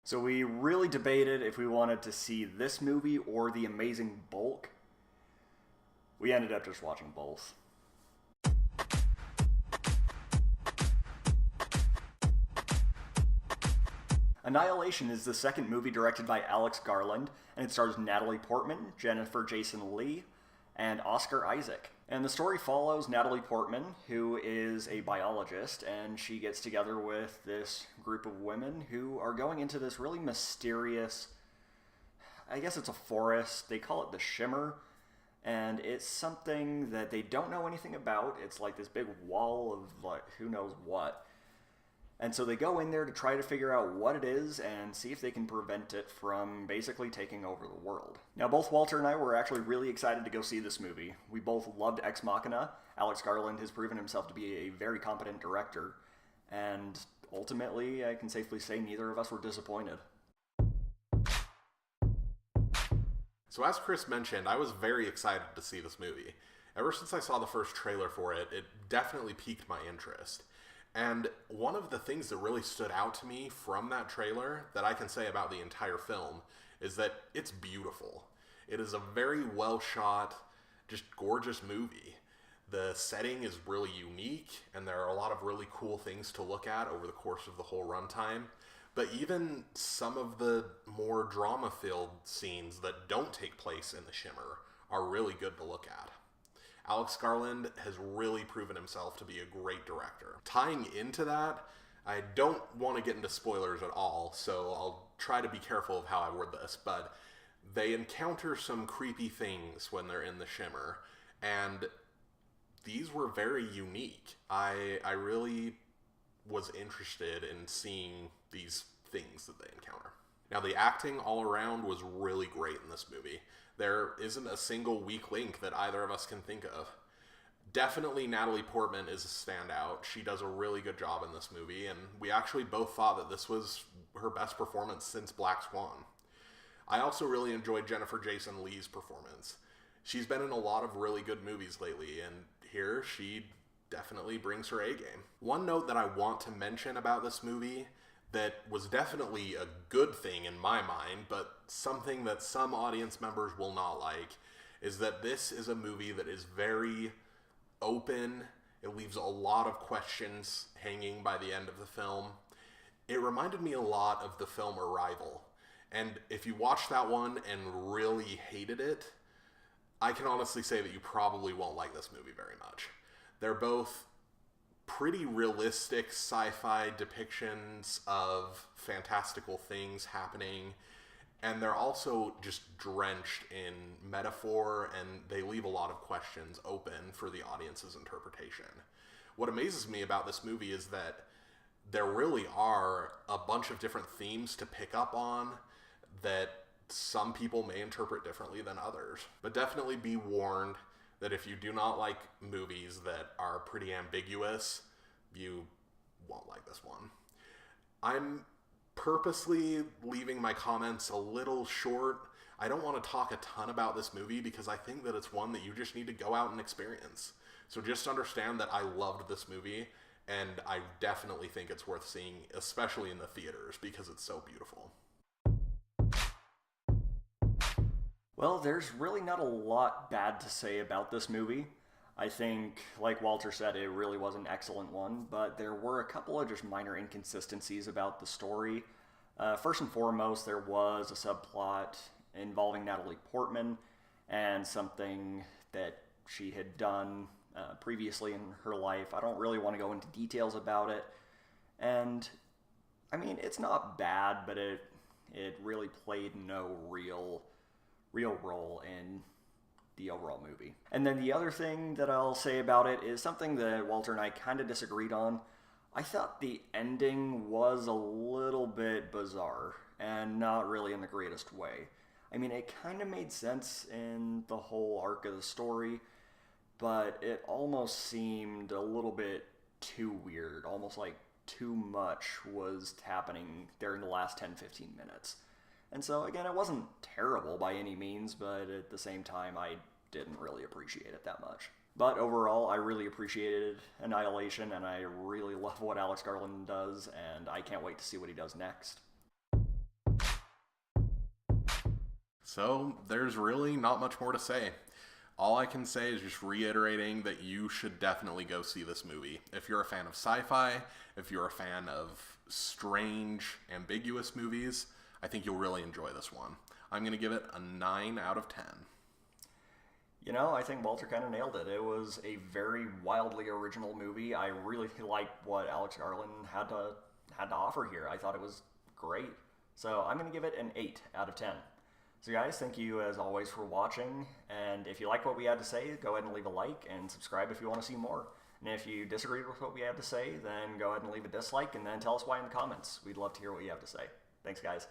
So we really debated if we wanted to see this movie or The Amazing Bulk. We ended up just watching both. Annihilation is the second movie directed by Alex Garland, and it stars Natalie Portman, Jennifer Jason Leigh, and Oscar Isaac. And the story follows Natalie Portman, who is a biologist, and she gets together with this group of women who are going into this really mysterious, I guess it's a forest, they call it the Shimmer, and it's something that they don't know anything about. It's like this big wall of like who knows what. And so they go in there to try to figure out what it is and see if they can prevent it from basically taking over the world. Now, both Walter and I were actually really excited to go see this movie. We both loved Ex Machina. Alex Garland has proven himself to be a very competent director. And ultimately, I can safely say neither of us were disappointed. So as Chris mentioned, I was very excited to see this movie. Ever since I saw the first trailer for it, it definitely piqued my interest. And one of the things that really stood out to me from that trailer that I can say about the entire film is that it's beautiful. It is a very well shot, just gorgeous movie. The setting is really unique, and there are a lot of really cool things to look at over the course of the whole runtime. But even some of the more drama-filled scenes that don't take place in the Shimmer are really good to look at. Alex Garland has really proven himself to be a great director. Tying into that, I don't want to get into spoilers at all, so I'll try to be careful of how I word this, but they encounter some creepy things when they're in the Shimmer, and these were very unique. I really was interested in seeing these things that they encounter. Now, the acting all around was really great in this movie. There isn't a single weak link that either of us can think of. Definitely Natalie Portman is a standout. She does a really good job in this movie, and we actually both thought that this was her best performance since Black Swan. I also really enjoyed Jennifer Jason Leigh's performance. She's been in a lot of really good movies lately, and here she definitely brings her A game. One note that I want to mention about this movie that was definitely a good thing in my mind, but something that some audience members will not like, is that this is a movie that is very open. It leaves a lot of questions hanging by the end of the film. It reminded me a lot of the film Arrival. And if you watched that one and really hated it, I can honestly say that you probably won't like this movie very much. They're both pretty realistic sci-fi depictions of fantastical things happening, and they're also just drenched in metaphor, and they leave a lot of questions open for the audience's interpretation. What amazes me about this movie is that there really are a bunch of different themes to pick up on that some people may interpret differently than others. But definitely be warned that if you do not like movies that are pretty ambiguous, you won't like this one. I'm purposely leaving my comments a little short. I don't want to talk a ton about this movie because I think that it's one that you just need to go out and experience. So just understand that I loved this movie, and I definitely think it's worth seeing, especially in the theaters, because it's so beautiful. Well, there's really not a lot bad to say about this movie. I think, like Walter said, it really was an excellent one, but there were a couple of just minor inconsistencies about the story. First and foremost, there was a subplot involving Natalie Portman and something that she had done previously in her life. I don't really want to go into details about it. And, I mean, it's not bad, but it really played no real role in the overall movie. And then the other thing that I'll say about it is something that Walter and I kind of disagreed on. I thought the ending was a little bit bizarre and not really in the greatest way. I mean, it kind of made sense in the whole arc of the story, but it almost seemed a little bit too weird, almost like too much was happening during the last 10-15 minutes. And so, again, it wasn't terrible by any means, but at the same time, I didn't really appreciate it that much. But overall, I really appreciated Annihilation, and I really love what Alex Garland does, and I can't wait to see what he does next. So there's really not much more to say. All I can say is just reiterating that you should definitely go see this movie. If you're a fan of sci-fi, if you're a fan of strange, ambiguous movies, I think you'll really enjoy this one. I'm going to give it a 9 out of 10. You know, I think Walter kind of nailed it. It was a very wildly original movie. I really liked what Alex Garland had to offer here. I thought it was great. So I'm going to give it an 8 out of 10. So guys, thank you as always for watching. And if you like what we had to say, go ahead and leave a like and subscribe if you want to see more. And if you disagreed with what we had to say, then go ahead and leave a dislike and then tell us why in the comments. We'd love to hear what you have to say. Thanks, guys.